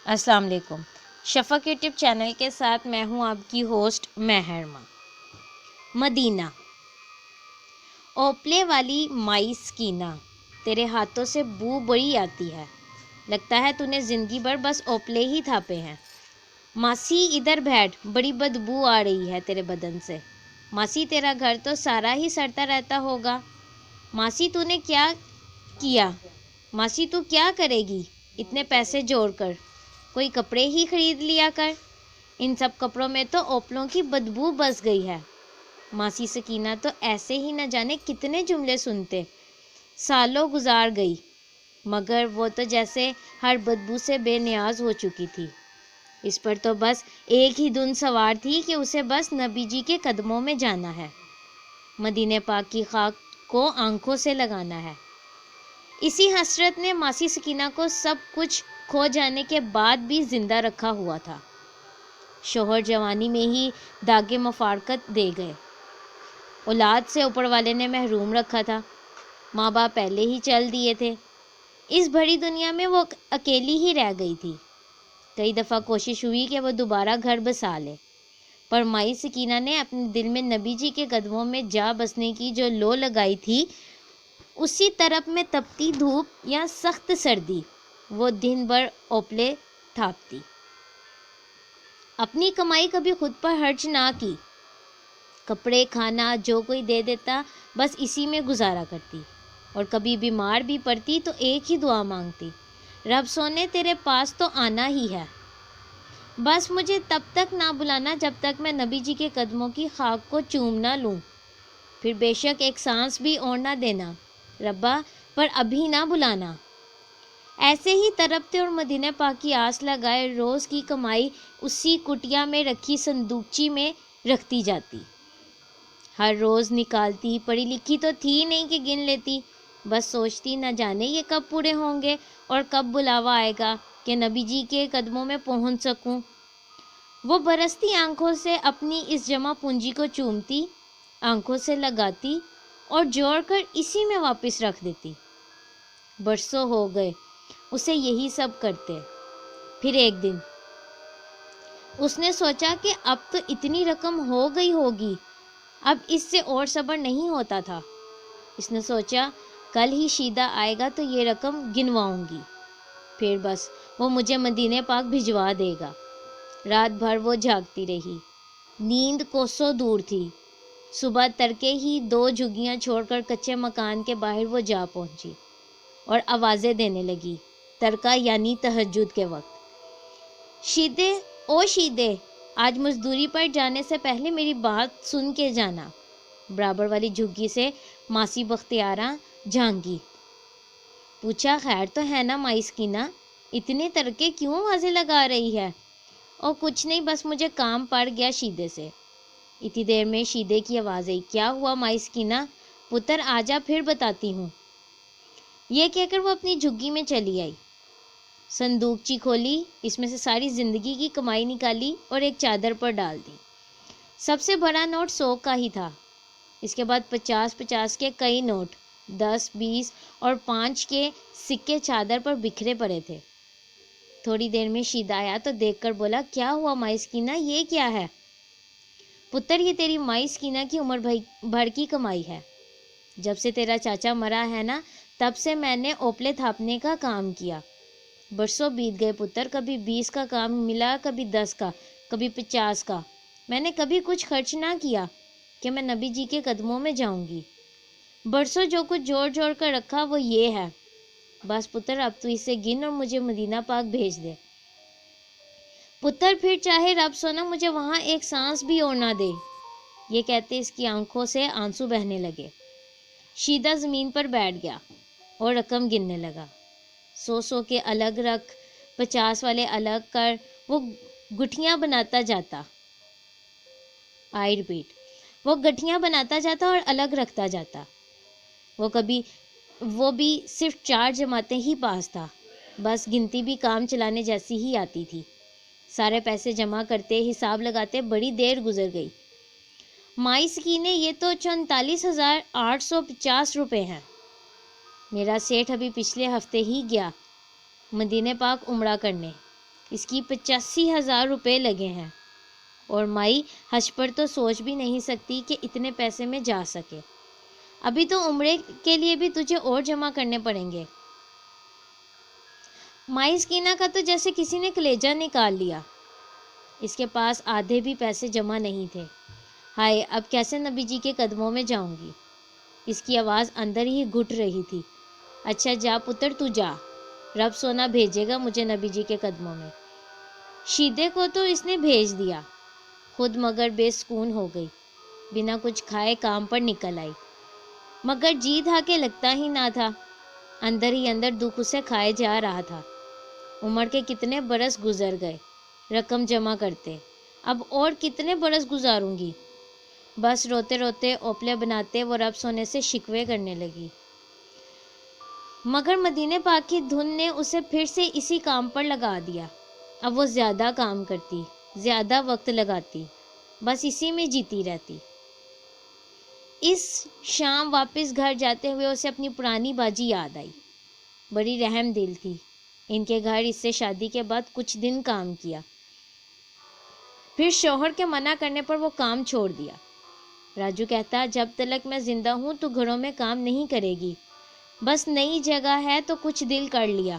السلام علیکم۔ شفق YouTube channel کے ساتھ میں ہوں آپ کی ہوسٹ محرمہ۔ مدینہ۔ اوپلے والی مائی سکینہ، تیرے ہاتھوں سے بو بڑی آتی ہے، لگتا ہے تو نے زندگی بھر بس اوپلے ہی تھاپے ہیں۔ ماسی ادھر بیٹھ، بڑی بدبو آ رہی ہے تیرے بدن سے۔ ماسی تیرا گھر تو سارا ہی سڑتا رہتا ہوگا۔ ماسی تو نے کیا کیا؟ ماسی تو کیا کرے گی اتنے پیسے جوڑ کر؟ کوئی کپڑے ہی خرید لیا کر، ان سب کپڑوں میں تو اوپلوں کی بدبو بس گئی ہے۔ ماسی سکینہ تو ایسے ہی نہ جانے کتنے جملے سنتے، سالوں گزار گئی، مگر وہ تو جیسے ہر بدبو سے بے نیاز ہو چکی تھی۔ اس پر تو بس ایک ہی دھن سوار تھی کہ اسے بس نبی جی کے قدموں میں جانا ہے، مدینہ پاک کی خاک کو آنکھوں سے لگانا ہے۔ اسی حسرت نے ماسی سکینہ کو سب کچھ کھو جانے کے بعد بھی زندہ رکھا ہوا تھا۔ شوہر جوانی میں ہی داغ مفارقت دے گئے، اولاد سے اوپر والے نے محروم رکھا تھا، ماں باپ پہلے ہی چل دیے تھے، اس بڑی دنیا میں وہ اکیلی ہی رہ گئی تھی۔ کئی دفعہ کوشش ہوئی کہ وہ دوبارہ گھر بسا لے، پر مائی سکینہ نے اپنے دل میں نبی جی کے قدموں میں جا بسنے کی جو لو لگائی تھی، اسی طرف میں تپتی دھوپ یا سخت سردی وہ دن بھر اوپلے تھاپتی۔ اپنی کمائی کبھی خود پر خرچ نہ کی، کپڑے کھانا جو کوئی دے دیتا بس اسی میں گزارا کرتی، اور کبھی بیمار بھی پڑتی تو ایک ہی دعا مانگتی، رب سونے تیرے پاس تو آنا ہی ہے، بس مجھے تب تک نہ بلانا جب تک میں نبی جی کے قدموں کی خاک کو چوم نہ لوں، پھر بے شک ایک سانس بھی اور نہ دینا ربا، پر ابھی نہ بلانا۔ ایسے ہی تڑپتے اور مدینہ پاک کی آس لگائے روز کی کمائی اسی کٹیا میں رکھی صندوقچی میں رکھتی جاتی، ہر روز نکالتی، پڑھی لکھی تو تھی نہیں کہ گن لیتی، بس سوچتی نہ جانے یہ کب پورے ہوں گے اور کب بلاوا آئے گا کہ نبی جی کے قدموں میں پہنچ سکوں۔ وہ برستی آنکھوں سے اپنی اس جمع پونجی کو چومتی، آنکھوں سے لگاتی اور جوڑ کر اسی میں واپس رکھ دیتی۔ برسوں ہو گئے اسے یہی سب کرتے۔ پھر ایک دن اس نے سوچا کہ اب تو اتنی رقم ہو گئی ہوگی، اب اس سے اور صبر نہیں ہوتا تھا۔ اس نے سوچا کل ہی شیدہ آئے گا تو یہ رقم گنواؤں گی، پھر بس وہ مجھے مدینہ پاک بھجوا دے گا۔ رات بھر وہ جاگتی رہی، نیند کوسوں دور تھی۔ صبح تڑکے ہی 2 جھگیاں چھوڑ کر کچے مکان کے باہر وہ جا پہنچی اور آوازیں دینے لگی، تڑکا یعنی تہجد کے وقت۔ شیدے او شیدے، آج مزدوری پر جانے سے پہلے میری بات سن کے جانا۔ برابر والی جھگی سے ماسی بختیارہ جھانکی، پوچھا خیر تو ہے نا مائی سکینہ، اتنے تڑکے کیوں آوازیں لگا رہی ہے؟ اور کچھ نہیں، بس مجھے کام پڑ گیا شیدے سے۔ اتنی دیر میں شیدے کی آواز آئی، کیا ہوا مائی سکینہ؟ پتر آجا پھر بتاتی ہوں۔ یہ کہہ کر وہ اپنی جھگی میں چلی آئی، صندوقچی کھولی، اس میں سے ساری زندگی کی کمائی نکالی اور ایک چادر پر ڈال دی۔ سب سے بڑا نوٹ 100 کا ہی تھا، اس کے بعد 50 کے کئی نوٹ، 10 20 اور 5 کے سکے چادر پر بکھرے پڑے تھے۔ تھوڑی دیر میں شیدہ آیا تو دیکھ کر بولا، کیا ہوا مائی سکینہ، یہ کیا ہے؟ پتر یہ تیری مائی سکینہ کی عمر بھر کی کمائی ہے، جب سے تیرا چاچا مرا ہے نا تب سے میں نے اوپلے تھاپنے کا کام کیا، برسوں بیت گئے پتر، کبھی 20 کا کام ملا، کبھی 10 کا، کبھی 50 کا، میں نے کبھی کچھ خرچ نہ کیا کہ میں نبی جی کے قدموں میں جاؤں گی، برسوں جو کچھ جوڑ جوڑ کر رکھا وہ یہ ہے، بس پتر اب تو اسے گن اور مجھے مدینہ پاک بھیج دے۔ پتر پھر چاہے رب سونا مجھے وہاں ایک سانس بھی اور نہ دے۔ یہ کہتے اس کی آنکھوں سے آنسو بہنے لگے۔ شیدہ زمین پر بیٹھ گیا اور رقم گننے لگا، 100 کے الگ رکھ، 50 والے الگ کر، وہ گٹھیاں بناتا جاتا، آئی ریپیٹ، وہ گٹھیاں بناتا جاتا اور الگ رکھتا جاتا۔ وہ بھی صرف 4 جماعتیں ہی پاس تھا، بس گنتی بھی کام چلانے جیسی ہی آتی تھی۔ سارے پیسے جمع کرتے، حساب لگاتے بڑی دیر گزر گئی۔ مائی سکینے، یہ تو 34,850 روپے ہیں، میرا سیٹھ ابھی پچھلے ہفتے ہی گیا مدینہ پاک عمرہ کرنے، اس کی 85,000 روپے لگے ہیں، اور مائی حج پر تو سوچ بھی نہیں سکتی کہ اتنے پیسے میں جا سکے۔ ابھی تو عمرے کے لیے بھی تجھے اور جمع کرنے پڑیں گے۔ مائی سکینہ کا تو جیسے کسی نے کلیجہ نکال لیا، اس کے پاس آدھے بھی پیسے جمع نہیں تھے۔ ہائے، اب کیسے نبی جی کے قدموں میں جاؤں گی؟ اس کی آواز اندر ہی گھٹ رہی تھی۔ اچھا جا پتر، تو جا، رب سونا بھیجے گا مجھے نبی جی کے قدموں میں۔ شیدے کو تو اس نے بھیج دیا، خود مگر بے سکون ہو گئی، بنا کچھ کھائے کام پر نکل آئی، مگر جی تھا کہ لگتا ہی نہ تھا، اندر ہی اندر دکھ اسے کھائے جا رہا تھا۔ عمر کے کتنے برس گزر گئے رقم جمع کرتے، اب اور کتنے برس گزاروں گی؟ بس روتے روتے اوپلے بناتے وہ رب سونے سے شکوے کرنے لگی۔ مگر مدینے پاک کی دھن نے اسے پھر سے اسی کام پر لگا دیا۔ اب وہ زیادہ کام کرتی، زیادہ وقت لگاتی، بس اسی میں جیتی رہتی۔ اس شام واپس گھر جاتے ہوئے اسے اپنی پرانی باجی یاد آئی۔ بڑی رحم دل تھی، ان کے گھر اس سے شادی کے بعد کچھ دن کام کیا، پھر شوہر کے منع کرنے پر وہ کام چھوڑ دیا۔ راجو کہتا، جب تلک میں زندہ ہوں تو گھروں میں کام نہیں کرے گی، بس نئی جگہ ہے تو کچھ دل کر لیا،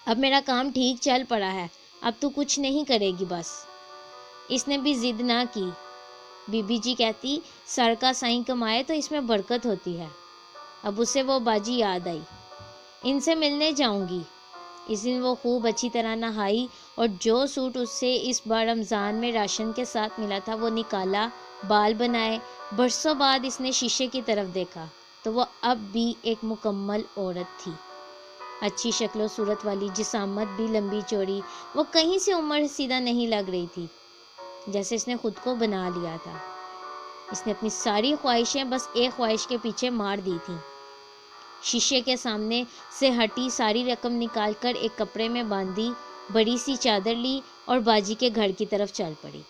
اب میرا کام ٹھیک چل پڑا ہے، اب تو کچھ نہیں کرے گی بس۔ اس نے بھی ضد نہ کی۔ بی بی جی کہتی، سر کا سائیں کمائے تو اس میں برکت ہوتی ہے۔ اب اسے وہ باجی یاد آئی، ان سے ملنے جاؤں گی۔ اس دن وہ خوب اچھی طرح نہائی اور جو سوٹ اس سے اس بار رمضان میں راشن کے ساتھ ملا تھا وہ نکالا، بال بنائے۔ برسوں بعد اس نے شیشے کی طرف دیکھا تو وہ اب بھی ایک مکمل عورت تھی، اچھی شکل و صورت والی، جسامت بھی لمبی چوڑی، وہ کہیں سے عمر سیدھا نہیں لگ رہی تھی، جیسے اس نے خود کو بنا لیا تھا۔ اس نے اپنی ساری خواہشیں بس ایک خواہش کے پیچھے مار دی تھیں۔ شیشے کے سامنے سے ہٹی ساری رقم نکال کر ایک کپڑے میں باندھی، بڑی سی چادر لی اور باجی کے گھر کی طرف چل پڑی۔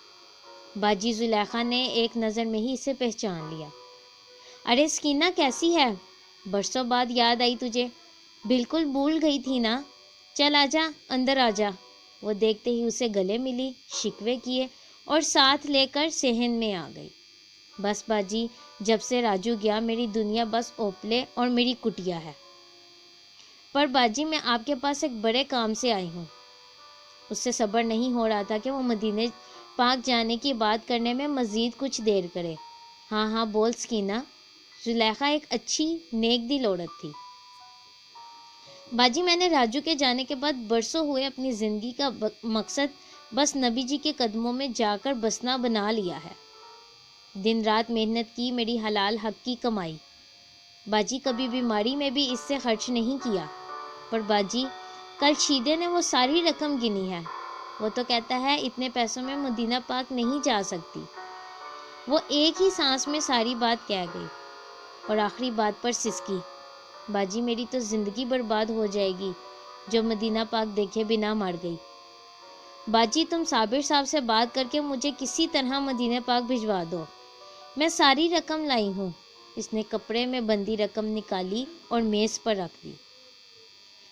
باجی زلیخا نے ایک نظر میں ہی اسے پہچان لیا۔ ارے سکینہ، کیسی ہے؟ برسوں بعد یاد آئی تجھے؟ بالکل بھول گئی تھی نا؟ چل آجا، اندر آجا۔ وہ دیکھتے ہی اسے گلے ملی، شکوے کیے اور ساتھ لے کر صحن میں آ گئی۔ بس باجی، جب سے راجو گیا میری دنیا بس اوپلے اور میری کٹیا ہے۔ پر باجی، میں آپ کے پاس ایک بڑے کام سے آئی ہوں۔ اس سے صبر نہیں ہو رہا تھا کہ وہ مدینے پاک جانے کی بات کرنے میں مزید کچھ دیر کرے۔ ہاں ہاں بول سکینہ۔ زلیخا ایک اچھی نیک دل عورت تھی۔ باجی، میں نے راجو کے جانے کے بعد برسوں ہوئے اپنی زندگی کا مقصد بس نبی جی کے قدموں میں جا کر بسنا بنا لیا ہے۔ دن رات محنت کی، میری حلال حق کی کمائی۔ باجی، کبھی بیماری میں بھی اس سے خرچ نہیں کیا۔ پر باجی، کل شیدے نے وہ ساری رقم گنی ہے، وہ تو کہتا ہے اتنے پیسوں میں مدینہ پاک نہیں جا سکتی۔ وہ ایک ہی سانس میں ساری بات کہہ گئی اور آخری بات پر سسکی۔ باجی، میری تو زندگی برباد ہو جائے گی جو مدینہ پاک دیکھے بنا مر گئی۔ باجی، تم صابر صاحب سے بات کر کے مجھے کسی طرح مدینہ پاک بھجوا دو، میں ساری رقم لائی ہوں۔ اس نے کپڑے میں بندی رقم نکالی اور میز پر رکھ دی۔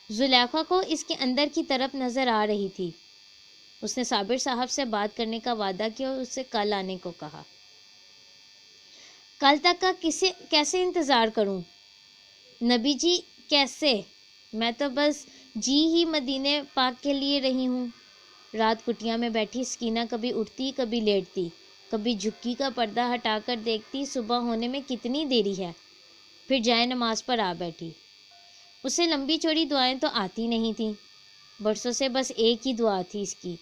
زلیخا کو اس کے اندر کی طرف نظر آ رہی تھی۔ اس نے صابر صاحب سے بات کرنے کا وعدہ کیا اور اس سے کل آنے کو کہا۔ کل تک کا کیسے انتظار کروں نبی جی؟ کیسے؟ میں تو بس جی ہی مدینے پاک کے لیے رہی ہوں۔ رات کٹیا میں بیٹھی سکینہ کبھی اٹھتی، کبھی لیٹتی، کبھی جھکی کا پردہ ہٹا کر دیکھتی صبح ہونے میں کتنی دیری ہے، پھر جائے نماز پر آ بیٹھی۔ اسے لمبی چوڑی دعائیں تو آتی نہیں تھیں، برسوں سے بس ایک ہی دعا تھی اس کی،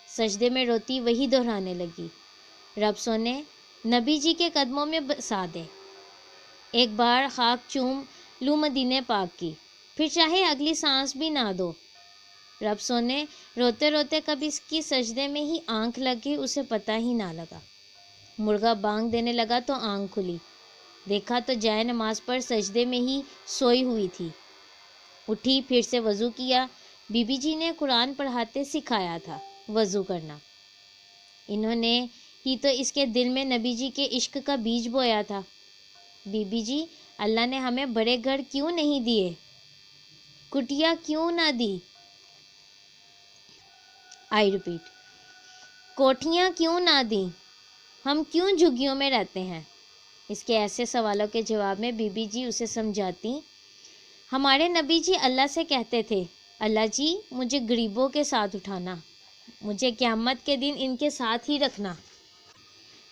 سجدے میں روتی وہی دہرانے لگی، رب سونے نبی جی کے قدموں میں بسا دے، ایک بار خاک چوم لوں مدینے پاک کی، پھر چاہے اگلی سانس بھی نہ دو۔ رب سونے، روتے روتے کب اس کی سجدے میں ہی آنکھ لگ گئی اسے پتہ ہی نہ لگا۔ مرغا بانگ دینے لگا تو آنکھ کھلی، دیکھا تو جائے نماز پر سجدے میں ہی سوئی ہوئی تھی۔ اٹھی، پھر سے وضو کیا۔ بی بی جی نے قرآن پڑھاتے سکھایا تھا وضو کرنا، انہوں نے ہی تو اس کے دل میں نبی جی کے عشق کا بیج بویا تھا۔ بی بی جی، اللہ نے ہمیں بڑے گھر کیوں نہیں دیے، کٹیا کیوں نہ دی؟ آئی ریپیٹ، کوٹھیاں کیوں نہ دیں، ہم کیوں جھگیوں میں رہتے ہیں؟ اس کے ایسے سوالوں کے جواب میں بی بی جی اسے سمجھاتی، ہمارے نبی جی اللہ سے کہتے تھے، اللہ جی مجھے غریبوں کے ساتھ اٹھانا، مجھے قیامت کے دن ان کے ساتھ ہی رکھنا،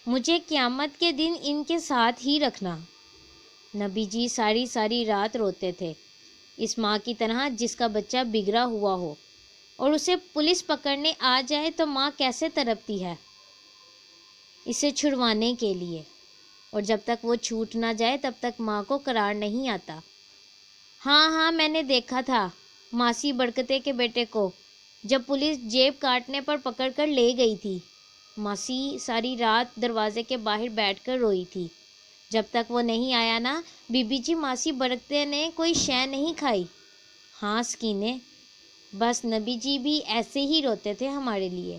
مجھے قیامت کے دن ان کے ساتھ ہی رکھنا۔ نبی جی ساری ساری رات روتے تھے، اس ماں کی طرح جس کا بچہ بگڑا ہوا ہو اور اسے پولیس پکڑنے آ جائے تو ماں کیسے تڑپتی ہے اسے چھڑوانے کے لیے، اور جب تک وہ چھوٹ نہ جائے تب تک ماں کو قرار نہیں آتا۔ ہاں میں نے دیکھا تھا ماسی برکتے کے بیٹے کو، جب پولیس جیب کاٹنے پر پکڑ کر لے گئی تھی، ماسی ساری رات دروازے کے باہر بیٹھ کر روئی تھی، جب تک وہ نہیں آیا نا بی بی جی ماسی برکتے نے کوئی شے نہیں کھائی۔ ہاں سکینے، بس نبی جی بھی ایسے ہی روتے تھے ہمارے لیے۔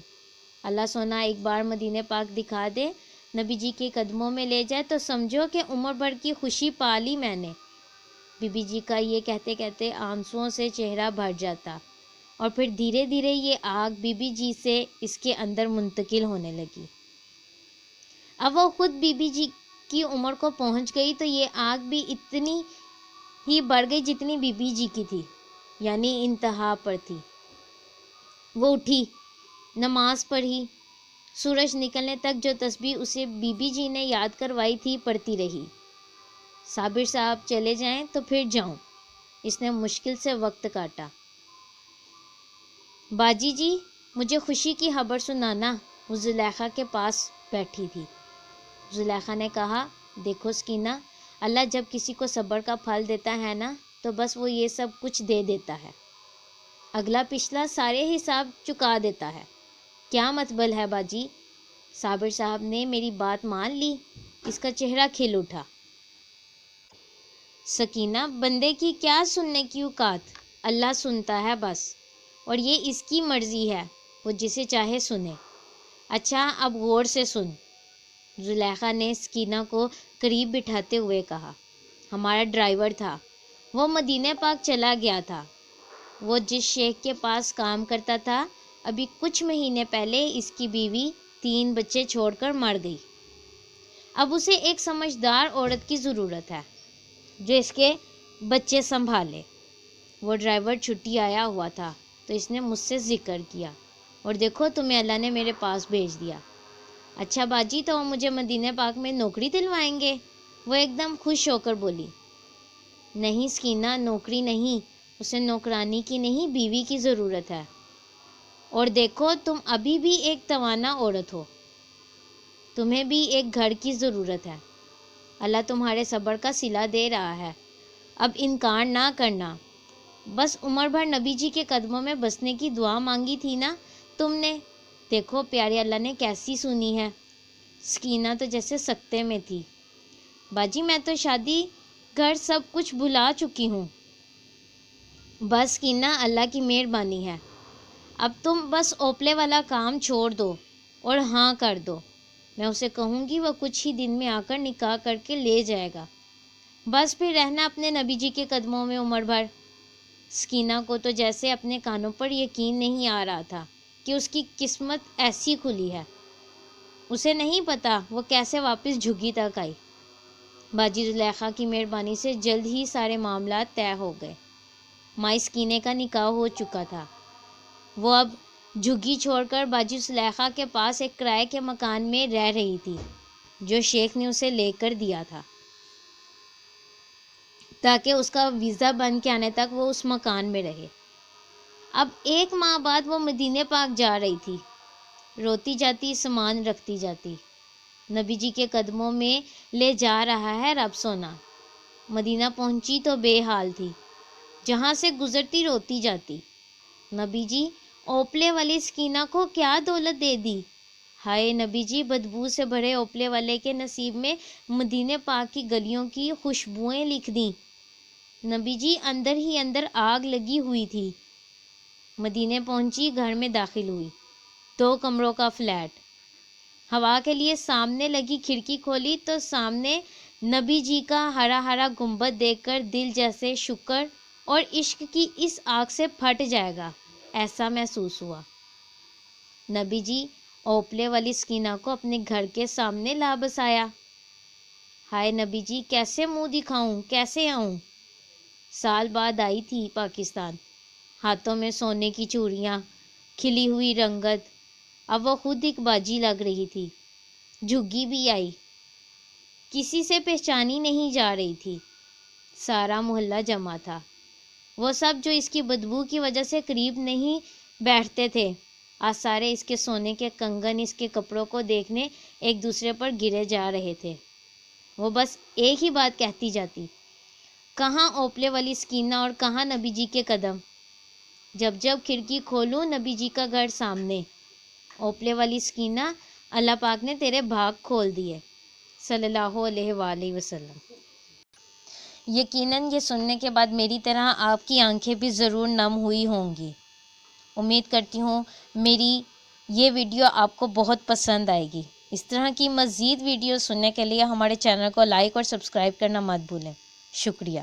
اللہ سونا ایک بار مدینہ پاک دکھا دے، نبی جی کے قدموں میں لے جائے تو سمجھو کہ عمر بھر کی خوشی پا لی میں نے۔ بی بی جی کا یہ کہتے کہتے آنسوؤں سے چہرہ بھر جاتا، اور پھر دھیرے دھیرے یہ آگ بی بی جی سے اس کے اندر منتقل ہونے لگی۔ اب وہ خود بی بی جی کی عمر کو پہنچ گئی تو یہ آگ بھی اتنی ہی بڑھ گئی جتنی بی بی جی کی تھی، یعنی انتہا پر تھی۔ وہ اٹھی، نماز پڑھی، سورج نکلنے تک جو تسبیح اسے بی بی جی نے یاد کروائی تھی پڑھتی رہی۔ صابر صاحب چلے جائیں تو پھر جاؤں، اس نے مشکل سے وقت کاٹا۔ باجی جی مجھے خوشی کی خبر سنانا، وہ زلیخا کے پاس بیٹھی تھی۔ زلیخا نے کہا، دیکھو سکینہ، اللہ جب کسی کو صبر کا پھل دیتا ہے نا تو بس وہ یہ سب کچھ دے دیتا ہے، اگلا پچھلا سارے حساب چکا دیتا ہے۔ کیا مطلب ہے باجی؟ صابر صاحب نے میری بات مان لی، اس کا چہرہ کھل اٹھا۔ سکینہ، بندے کی کیا سننے کی اوقات، اللہ سنتا ہے بس، اور یہ اس کی مرضی ہے، وہ جسے چاہے سنے۔ اچھا اب غور سے سن، زلیخا نے سکینہ کو قریب بٹھاتے ہوئے کہا، ہمارا ڈرائیور تھا، وہ مدینہ پاک چلا گیا تھا، وہ جس شیخ کے پاس کام کرتا تھا، ابھی کچھ مہینے پہلے اس کی بیوی 3 بچے چھوڑ کر مر گئی۔ اب اسے ایک سمجھدار عورت کی ضرورت ہے جو اس کے بچے سنبھالے۔ وہ ڈرائیور چھٹی آیا ہوا تھا تو اس نے مجھ سے ذکر کیا، اور دیکھو تمہیں اللہ نے میرے پاس بھیج دیا۔ اچھا باجی تو وہ مجھے مدینہ پاک میں نوکری دلوائیں گے؟ وہ ایک دم خوش ہو کر بولی۔ نہیں سکینہ، نوکری نہیں، اسے نوکرانی کی نہیں بیوی کی ضرورت ہے، اور دیکھو تم ابھی بھی ایک توانا عورت ہو، تمہیں بھی ایک گھر کی ضرورت ہے، اللہ تمہارے صبر کا صلہ دے رہا ہے، اب انکار نہ کرنا۔ بس عمر بھر نبی جی کے قدموں میں بسنے کی دعا مانگی تھی نا تم نے، دیکھو پیارے اللہ نے کیسی سنی ہے۔ سکینہ تو جیسے سکتے میں تھی، باجی میں تو شادی گھر سب کچھ بھلا چکی ہوں، بس سکینہ اللہ کی مہربانی ہے، اب تم بس اوپلے والا کام چھوڑ دو اور ہاں کر دو، میں اسے کہوں گی وہ کچھ ہی دن میں آ کر نکاح کر کے لے جائے گا، بس پھر رہنا اپنے نبی جی کے قدموں میں عمر بھر۔ سکینہ کو تو جیسے اپنے کانوں پر یقین نہیں آ رہا تھا کہ اس کی قسمت ایسی کھلی ہے، اسے نہیں پتا وہ کیسے واپس جھگی تک آئی۔ باجی زلیخا کی مہربانی سے جلد ہی سارے معاملات طے ہو گئے، مائی سکینے کا نکاح ہو چکا تھا، وہ اب جھگی چھوڑ کر باجی زلیخا کے پاس ایک کرائے کے مکان میں رہ رہی تھی جو شیخ نے اسے لے کر دیا تھا تاکہ اس کا ویزا بن کے آنے تک وہ اس مکان میں رہے۔ اب 1 ماہ بعد وہ مدینہ پاک جا رہی تھی، روتی جاتی، سامان رکھتی جاتی، نبی جی کے قدموں میں لے جا رہا ہے رب سونا۔ مدینہ پہنچی تو بے حال تھی، جہاں سے گزرتی روتی جاتی، نبی جی اوپلے والی سکینہ کو کیا دولت دے دی، ہائے نبی جی بدبو سے بھرے اوپلے والے کے نصیب میں مدینہ پاک کی گلیوں کی خوشبوئیں لکھ دیں، نبی جی اندر ہی اندر آگ لگی ہوئی تھی۔ مدینہ پہنچی، گھر میں داخل ہوئی، 2 کمروں کا فلیٹ، ہوا کے لیے سامنے لگی کھڑکی کھولی تو سامنے نبی جی کا ہرا ہرا گنبد دیکھ کر دل جیسے شکر اور عشق کی اس آگ سے پھٹ جائے گا ایسا محسوس ہوا۔ نبی جی اوپلے والی سکینہ کو اپنے گھر کے سامنے لا بسایا۔ ہائے نبی جی، کیسے منہ دکھاؤں، کیسے آؤں؟ سال بعد آئی تھی پاکستان، ہاتھوں میں سونے کی چوڑیاں، کھلی ہوئی رنگت، اب وہ خود ایک باجی لگ رہی تھی۔ جھگی بھی آئی، کسی سے پہچانی نہیں جا رہی تھی، سارا محلہ جمع تھا، وہ سب جو اس کی بدبو کی وجہ سے قریب نہیں بیٹھتے تھے، آج سارے اس کے سونے کے کنگن، اس کے کپڑوں کو دیکھنے ایک دوسرے پر گرے جا رہے تھے۔ وہ بس ایک ہی بات کہتی جاتی، کہاں اوپلے والی سکینہ اور کہاں نبی جی کے قدم؟ جب جب کھڑکی کھولوں نبی جی کا گھر سامنے، اوپلے والی سکینہ اللہ پاک نے تیرے بھاگ کھول دیے، صلی اللہ علیہ وآلہ وسلم۔ یقیناً یہ سننے کے بعد میری طرح آپ کی آنکھیں بھی ضرور نم ہوئی ہوں گی۔ امید کرتی ہوں میری یہ ویڈیو آپ کو بہت پسند آئے گی۔ اس طرح کی مزید ویڈیو سننے کے لیے ہمارے چینل کو لائک اور سبسکرائب کرنا مت بھولیں۔ شکریہ۔